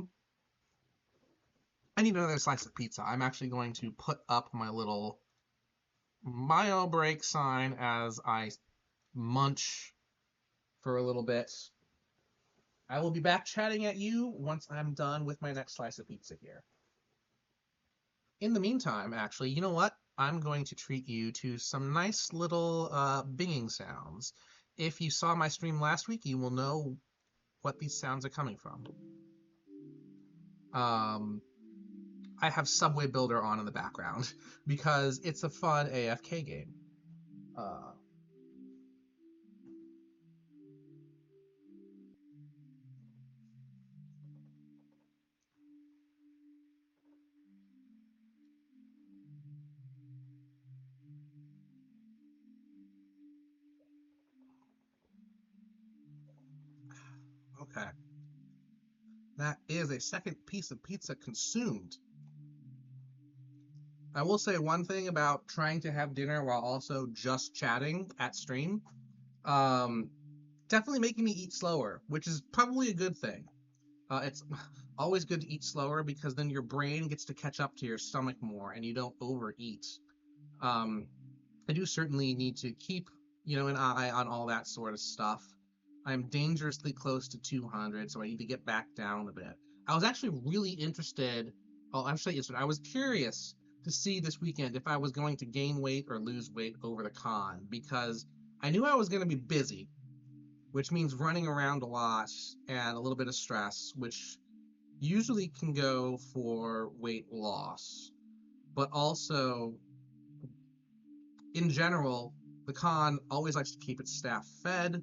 Speaker 1: need another slice of pizza. I'm actually going to put up my little mile break sign as I munch for a little bit. I will be back chatting at you once I'm done with my next slice of pizza here. In the meantime, actually, you know what? I'm going to treat you to some nice little binging sounds. If you saw my stream last week, you will know what these sounds are coming from. I have Subway Builder on in the background because it's a fun AFK game. Okay. That is a second piece of pizza consumed. I will say one thing about trying to have dinner while also just chatting at stream. Um, Definitely making me eat slower, which is probably a good thing. It's always good to eat slower because then your brain gets to catch up to your stomach more and you don't overeat. Um, I do certainly need to keep, an eye on all that sort of stuff. I'm dangerously close to 200, so I need to get back down a bit. I was actually really interested. Oh, actually, I was curious to see this weekend if I was going to gain weight or lose weight over the con because I knew I was going to be busy, which means running around a lot and a little bit of stress, which usually can go for weight loss. But also, in general, the con always likes to keep its staff fed,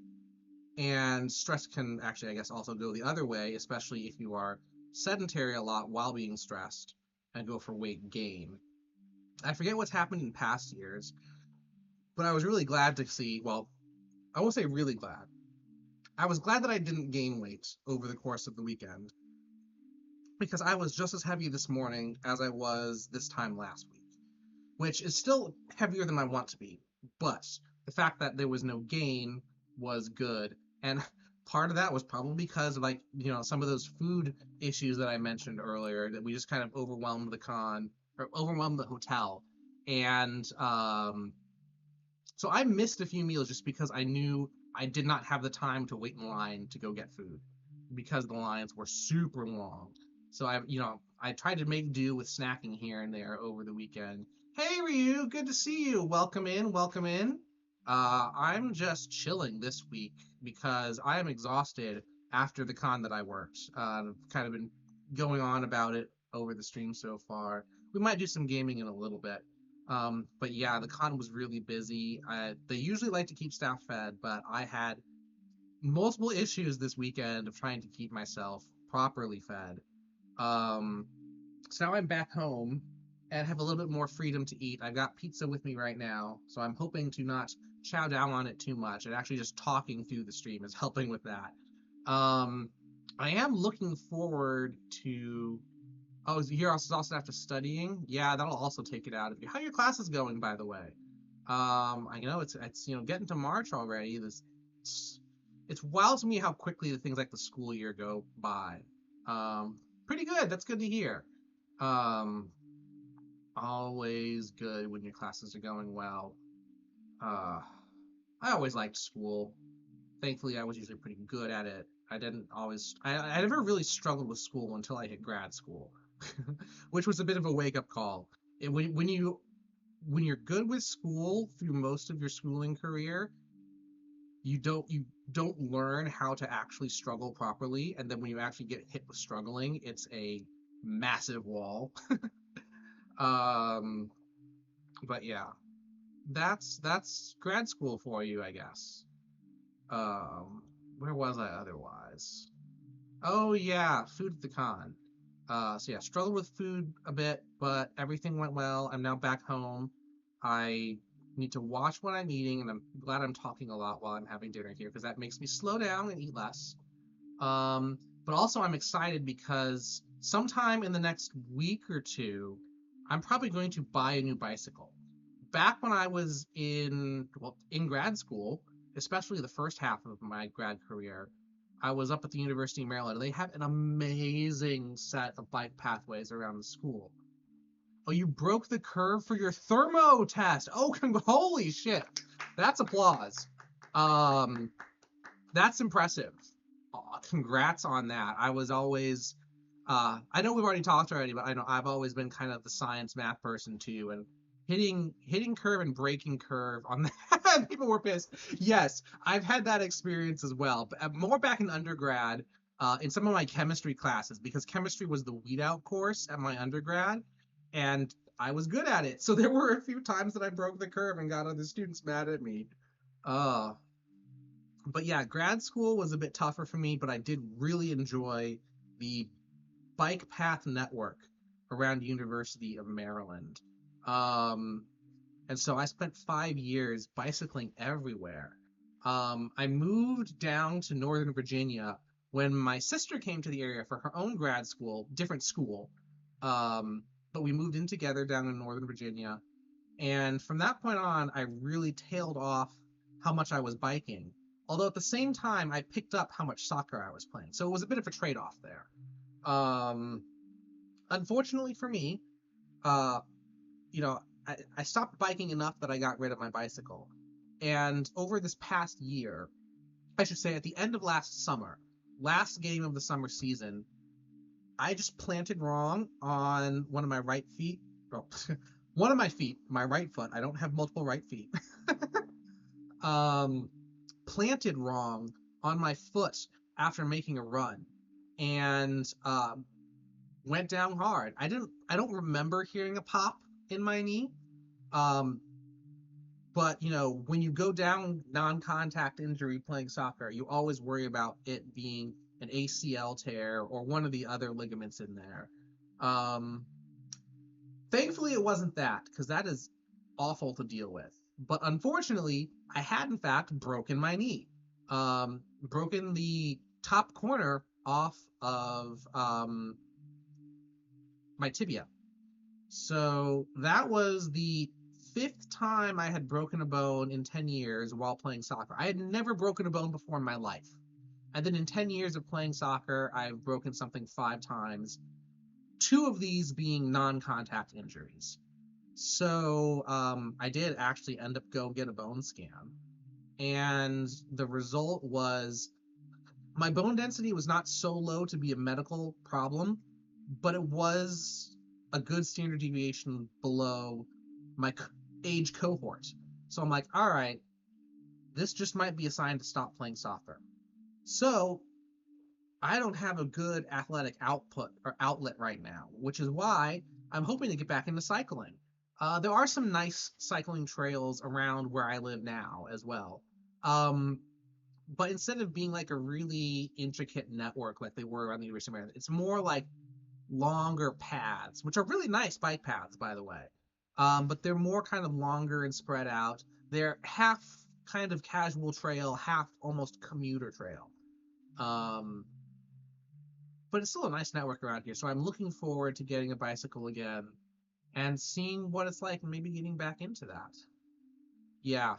Speaker 1: and stress can actually, I guess, also go the other way, especially if you are sedentary a lot while being stressed and go for weight gain. I forget what's happened in past years, but I was really glad to see, well, I won't say really glad. I was glad that I didn't gain weight over the course of the weekend because I was just as heavy this morning as I was this time last week, which is still heavier than I want to be. But the fact that there was no gain was good. And part of that was probably because of some of those food issues that I mentioned earlier that we just kind of overwhelmed the con or overwhelmed the hotel. And so I missed a few meals just because I knew I did not have the time to wait in line to go get food because the lines were super long. So I tried to make do with snacking here and there over the weekend. Hey Ryu, good to see you. Welcome in, welcome in. I'm just chilling this week because I am exhausted after the con that I worked. Kind of been going on about it over the stream so far. We might do some gaming in a little bit. But yeah, the con was really busy. They usually like to keep staff fed, but I had multiple issues this weekend of trying to keep myself properly fed. So now I'm back home and have a little bit more freedom to eat. I've got pizza with me right now, so I'm hoping to not chow down on it too much. And actually, just talking through the stream is helping with that. I am looking forward to Oh, you're also after studying? Yeah, that'll also take it out of you. How are your classes going, by the way? I know it's getting to March already. It's, it's wild to me how quickly the things like the school year go by. Um, Pretty good. That's good to hear. Um, Always good when your classes are going well. Uh, I always liked school. Thankfully, I was usually pretty good at it. I never really struggled with school until I hit grad school, which was a bit of a wake up call. When you're good with school through most of your schooling career, you don't learn how to actually struggle properly, and then when you actually get hit with struggling, it's a massive wall. Um, but yeah, that's grad school for you, I guess. Um, where was I otherwise? Oh yeah, food at the con. So yeah, struggled with food a bit, but everything went well. I'm now back home. I need to watch what I'm eating, and I'm glad I'm talking a lot while I'm having dinner here because that makes me slow down and eat less. But also I'm excited because sometime in the next week or two, I'm probably going to buy a new bicycle. Back when I was in grad school, especially the first half of my grad career, I was up at the University of Maryland. They have an amazing set of bike pathways around the school. Oh, you broke the curve for your thermo test. Oh, holy shit. That's applause. Um, that's impressive. Congrats on that. I know we've already talked already, but I know I've always been kind of the science math person too, and hitting curve and breaking curve on that, people were pissed. Yes, I've had that experience as well, but more back in undergrad, in some of my chemistry classes, because chemistry was the weed out course at my undergrad, and I was good at it. So there were a few times that I broke the curve and got other students mad at me. Uh, but yeah, grad school was a bit tougher for me, but I did really enjoy the bike path network around University of Maryland. Um, and so I spent 5 years bicycling everywhere. I moved down to Northern Virginia when my sister came to the area for her own grad school, different school. Um, but we moved in together down in Northern Virginia. And from that point on, I really tailed off how much I was biking. Although at the same time, I picked up how much soccer I was playing. So it was a bit of a trade off there. Um, Unfortunately for me, uh, I stopped biking enough that I got rid of my bicycle. And over this past year, I should say at the end of last summer, last game of the summer season, I just planted wrong on one of my right feet. Well, one of my feet, my right foot. I don't have multiple right feet. um, Planted wrong on my foot after making a run, and went down hard. I don't remember hearing a pop in my knee. Um, but when you go down non-contact injury playing soccer, you always worry about it being an ACL tear or one of the other ligaments in there. Um, Thankfully, it wasn't that because that is awful to deal with. But unfortunately, I had in fact broken my knee. Broken the top corner off of my tibia. So that was the fifth time I had broken a bone in 10 years while playing soccer. I had never broken a bone before in my life. And then in 10 years of playing soccer, I've broken something 5 times, two of these being non contact injuries. So I did actually end up go get a bone scan. And the result was my bone density was not so low to be a medical problem, but it was a good standard deviation below my age cohort. So I'm like, all right, this just might be a sign to stop playing soccer. So I don't have a good athletic output or outlet right now, which is why I'm hoping to get back into cycling. There are some nice cycling trails around where I live now as well. Um, but instead of being like a really intricate network like they were around the University of Maryland, it's more like longer paths, which are really nice bike paths, by the way. But they're more kind of longer and spread out. They're half kind of casual trail, half almost commuter trail. Um, but it's still a nice network around here. So I'm looking forward to getting a bicycle again and seeing what it's like and maybe getting back into that. Yeah.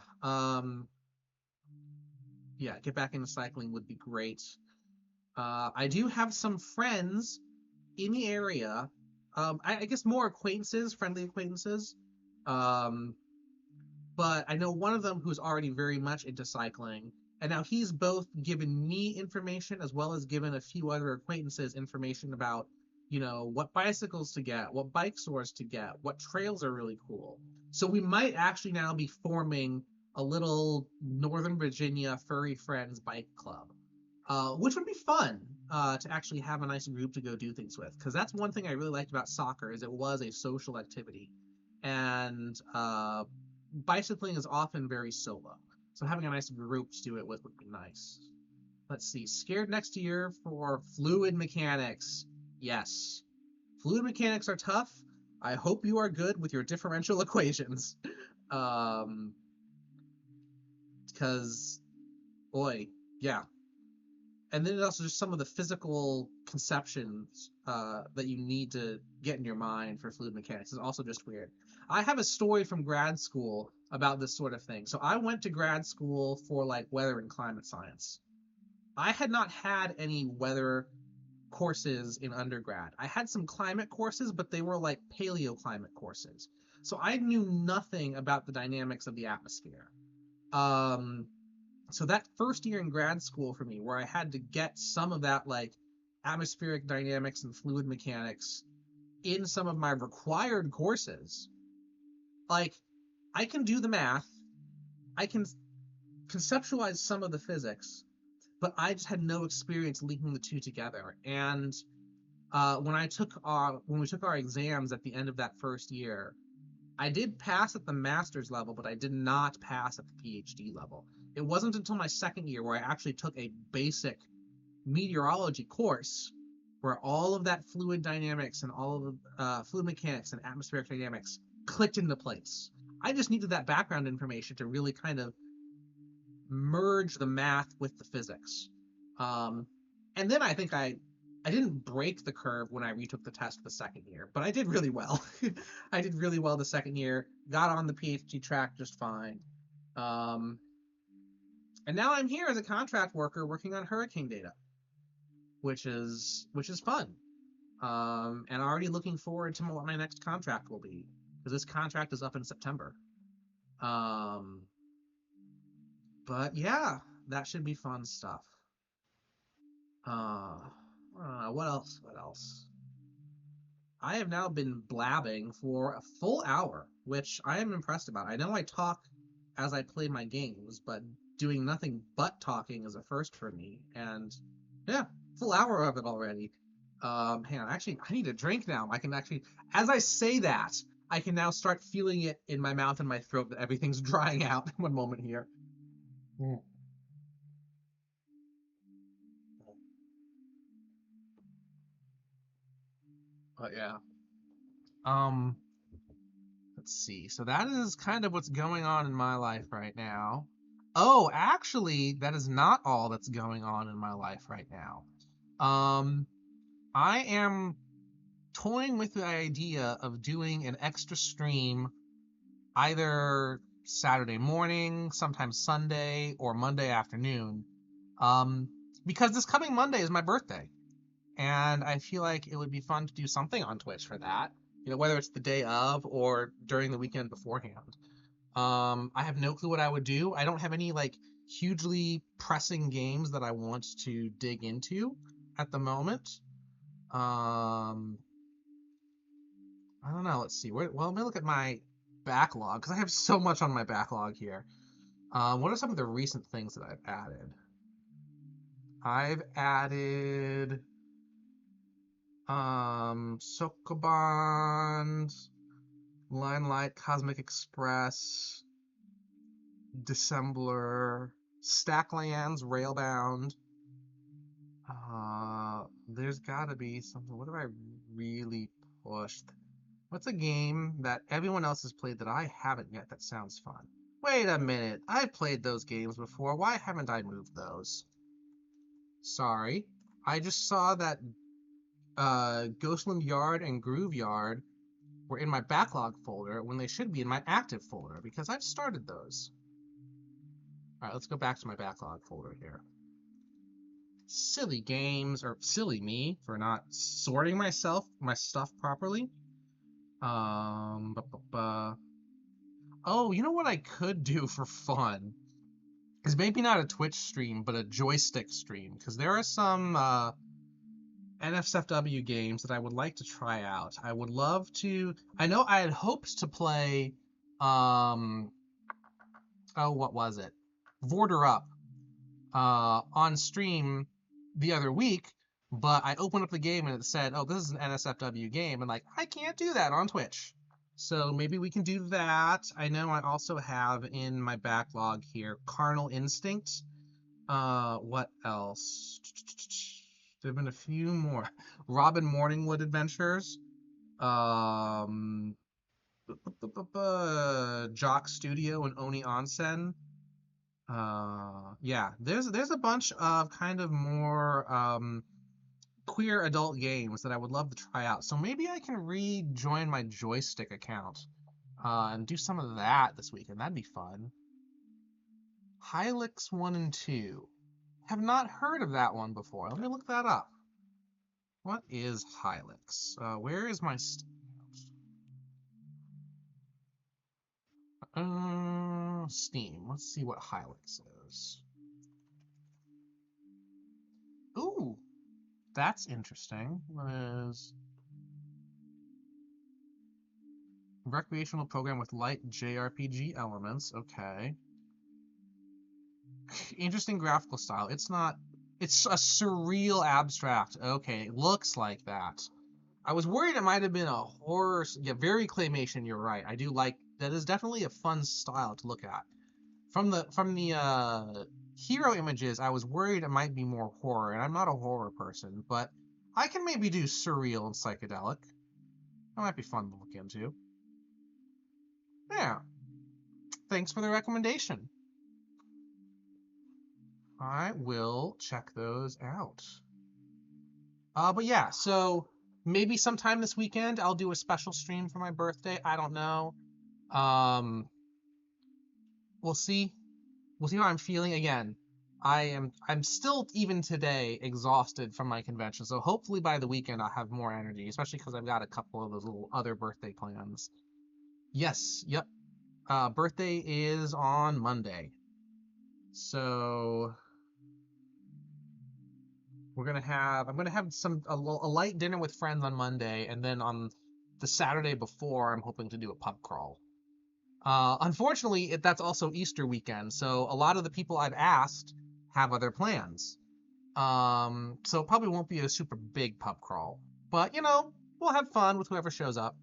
Speaker 1: Yeah, get back into cycling would be great. I do have some friends in the area. I guess more acquaintances, friendly acquaintances. Um, but I know one of them who's already very much into cycling, and now he's both given me information as well as given a few other acquaintances information about, what bicycles to get, what bike stores to get, what trails are really cool. So we might actually now be forming a little Northern Virginia furry friends bike club, which would be fun to actually have a nice group to go do things with. Because that's one thing I really liked about soccer is it was a social activity, and bicycling is often very solo. So having a nice group to do it with would be nice. Let's see. Scared next year for fluid mechanics. Yes. Fluid mechanics are tough. I hope you are good with your differential equations. Um, because, boy, yeah. And then also just some of the physical conceptions that you need to get in your mind for fluid mechanics is also just weird. I have a story from grad school about this sort of thing. So I went to grad school for like weather and climate science. I had not had any weather courses in undergrad. I had some climate courses, but they were like paleoclimate courses. So I knew nothing about the dynamics of the atmosphere. Um, so that first year in grad school for me, where I had to get some of that like atmospheric dynamics and fluid mechanics in some of my required courses, like I can do the math, I can conceptualize some of the physics, but I just had no experience linking the two together. And when we took our exams at the end of that first year, I did pass at the master's level, but I did not pass at the PhD level. It wasn't until my second year where I actually took a basic meteorology course where all of that fluid dynamics and all of the fluid mechanics and atmospheric dynamics clicked into place. I just needed that background information to really kind of merge the math with the physics. Um, and then I think I didn't break the curve when I retook the test the second year, but I did really well. I did really well the second year, got on the PhD track just fine. Um, and now I'm here as a contract worker working on hurricane data, which is fun. And already looking forward to what my next contract will be, because this contract is up in September. Um, but yeah, that should be fun stuff. Uh, what else? What else? I have now been blabbing for a full hour, which I am impressed about. I know I talk as I play my games, but doing nothing but talking is a first for me. And yeah, full hour of it already. Hang on, actually, I need a drink now. I can actually, as I say that, I can now start feeling it in my mouth and my throat that everything's drying out. One moment here. But yeah. Um, let's see. So that is kind of what's going on in my life right now. Oh, actually, that is not all that's going on in my life right now. Um, I am toying with the idea of doing an extra stream either Saturday morning, sometimes Sunday, or Monday afternoon. Um, because this coming Monday is my birthday, and I feel like it would be fun to do something on Twitch for that. Whether it's the day of or during the weekend beforehand. I have no clue what I would do. I don't have any like hugely pressing games that I want to dig into at the moment. Um, I don't know. Let's see. Well, let me look at my backlog because I have so much on my backlog here. What are some of the recent things that I've added? I've added Sokobond, Limelight, Cosmic Express, Dissembler, Stacklands, Railbound. There's gotta be something. What have I really pushed? What's a game that everyone else has played that I haven't yet that sounds fun? Wait a minute. I've played those games before. Why haven't I moved those? Sorry. I just saw that Ghostland Yard and Groove Yard were in my backlog folder when they should be in my active folder because I've started those. All right, let's go back to my backlog folder here. Silly games, or silly me for not sorting my stuff properly. Oh, you know what I could do for fun is maybe not a Twitch stream, but a joystick stream, because there are some NSFW games that I would like to try out. I would love to. I know I had hoped to play, what was it? Vorder Up on stream the other week, but I opened up the game and it said, "Oh, this is an NSFW game," and like I can't do that on Twitch. So maybe we can do that. I know I also have in my backlog here Carnal Instinct. What else? There have been a few more. Robin Morningwood Adventures. Um, Jock Studio and Oni Onsen. Yeah, there's a bunch of kind of more queer adult games that I would love to try out. So maybe I can rejoin my joystick account and do some of that this weekend. That'd be fun. Hylix 1 and 2. Have not heard of that one before. Let me look that up. What is Hylix? Where is my Steam. Let's see what Hylix is. Ooh, that's interesting. What is recreational program with light JRPG elements? Okay. Interesting graphical style. It's not. It's a surreal abstract. Okay, it looks like that. I was worried it might have been a horror. Yeah, very claymation. You're right. I do like that. Is definitely a fun style to look at. From the hero images, I was worried it might be more horror, and I'm not a horror person, but I can maybe do surreal and psychedelic. That might be fun to look into. Yeah. Thanks for the recommendation. I will check those out. But yeah, so maybe sometime this weekend I'll do a special stream for my birthday. I don't know. Um, we'll see. We'll see how I'm feeling. Again, I'm still even today exhausted from my convention. So hopefully by the weekend I'll have more energy, especially because I've got a couple of those little other birthday plans. Yes, yep. Birthday is on Monday. So I'm gonna have a light dinner with friends on Monday, and then on the Saturday before I'm hoping to do a pub crawl. Unfortunately, that's also Easter weekend, so a lot of the people I've asked have other plans. So it probably won't be a super big pub crawl, but we'll have fun with whoever shows up.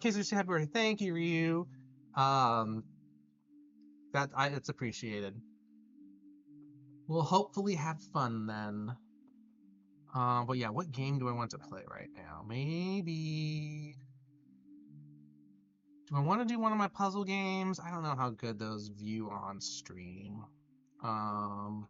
Speaker 1: Casey, happy birthday! Thank you, Ryu. Um, it's appreciated. We'll hopefully have fun then. But yeah, what game do I want to play right now? Maybe. Do I want to do one of my puzzle games? I don't know how good those view on stream. Um.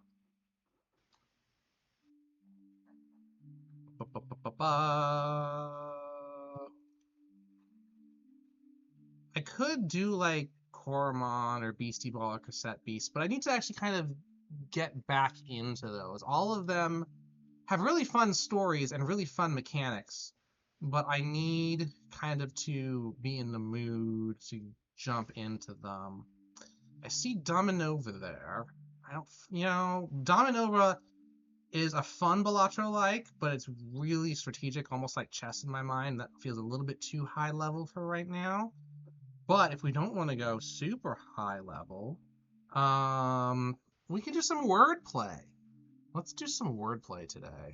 Speaker 1: I could do like Coromon or Beastie Ball or Cassette Beast, but I need to actually kind of get back into those. All of them have really fun stories and really fun mechanics, but I need kind of to be in the mood to jump into them. I see Dominova there. I don't, Dominova is a fun Balatro like, but it's really strategic, almost like chess in my mind. That feels a little bit too high level for right now. But if we don't want to go super high level, we can do some wordplay. Let's do some wordplay today.